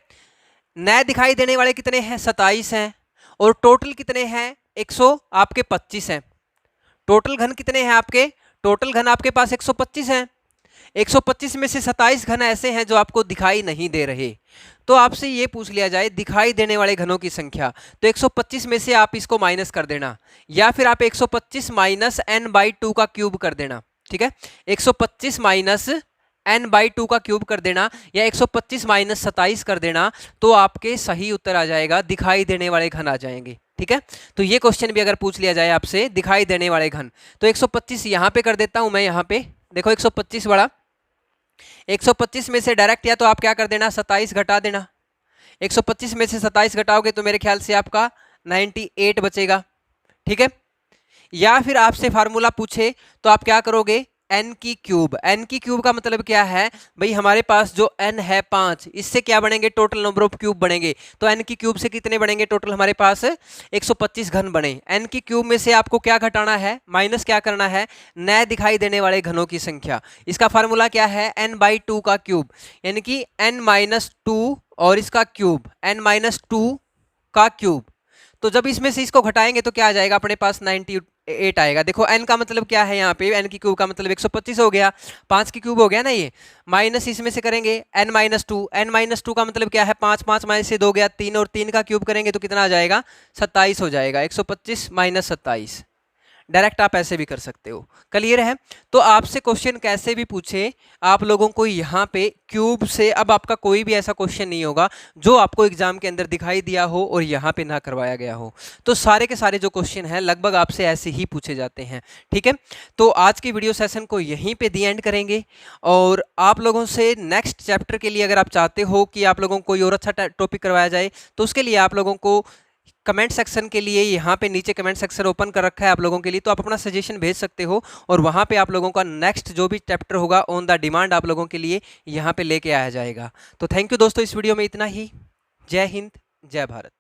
न दिखाई देने वाले कितने हैं, 27 हैं, और टोटल कितने हैं, 100 आपके 25 हैं। टोटल घन कितने हैं आपके, टोटल घन आपके पास 125 हैं। 125 में से 27 घन ऐसे हैं जो आपको दिखाई नहीं दे रहे। तो आपसे ये पूछ लिया जाए दिखाई देने वाले घनों की संख्या, तो 125 में से आप इसको माइनस कर देना, या फिर आप 125 माइनस n/2 का क्यूब कर देना, ठीक है। 125 माइनस n/2 का क्यूब कर देना, या 125 माइनस 27 कर देना, तो आपके सही उत्तर आ जाएगा, दिखाई देने वाले घन आ जाएंगे, ठीक है। तो ये क्वेश्चन भी अगर पूछ लिया जाए आपसे दिखाई देने वाले घन, तो 125 यहां पे कर देता हूं मैं, यहां पे देखो 125 बड़ा, 125 में से डायरेक्ट या तो आप क्या कर देना 27 घटा देना, 125 में से 27 घटाओगे तो मेरे ख्याल से आपका 98 बचेगा, ठीक है। या फिर आपसे फार्मूला पूछे तो आप क्या करोगे, n की क्यूब, n की क्यूब का मतलब क्या है भाई, हमारे पास जो n है 5, इससे क्या बनेंगे, टोटल नंबर ऑफ क्यूब बनेंगे, तो n की क्यूब से कितने बनेंगे, टोटल हमारे पास 125 घन बने। n की क्यूब में से आपको क्या घटाना है, माइनस क्या करना है, न दिखाई देने वाले घनों की संख्या। इसका फार्मूला क्या है, n/2 का क्यूब, यानी कि n-2 और इसका क्यूब, n-2 का क्यूब। तो जब इसमें से इसको घटाएंगे तो क्या आ जाएगा, अपने पास 98 आएगा। देखो n का मतलब क्या है, यहाँ पे n की क्यूब का मतलब 125 हो गया, 5 की क्यूब हो गया ना ये, माइनस इसमें से करेंगे n-2, n-2 का मतलब क्या है, 5 5 माइनस से 2 गया 3, और 3 का क्यूब करेंगे तो कितना आ जाएगा, 27 हो जाएगा। 125 माइनस 27, डायरेक्ट आप ऐसे भी कर सकते हो। क्लियर है। तो आपसे क्वेश्चन कैसे भी पूछे, आप लोगों को यहाँ पे क्यूब से, अब आपका कोई भी ऐसा क्वेश्चन नहीं होगा जो आपको एग्जाम के अंदर दिखाई दिया हो और यहाँ पे ना करवाया गया हो। तो सारे के सारे जो क्वेश्चन हैं लगभग आपसे ऐसे ही पूछे जाते हैं, ठीक है। तो आज की वीडियो सेशन को यहीं पे दी एंड करेंगे, और आप लोगों से नेक्स्ट चैप्टर के लिए अगर आप चाहते हो कि आप लोगों को कोई और अच्छा टॉपिक करवाया जाए, तो उसके लिए आप लोगों को कमेंट सेक्शन के लिए यहाँ पे नीचे कमेंट सेक्शन ओपन कर रखा है आप लोगों के लिए, तो आप अपना सजेशन भेज सकते हो, और वहाँ पे आप लोगों का नेक्स्ट जो भी चैप्टर होगा ऑन द डिमांड आप लोगों के लिए यहाँ पे लेके आया जाएगा। तो थैंक यू दोस्तों, इस वीडियो में इतना ही। जय हिंद, जय भारत।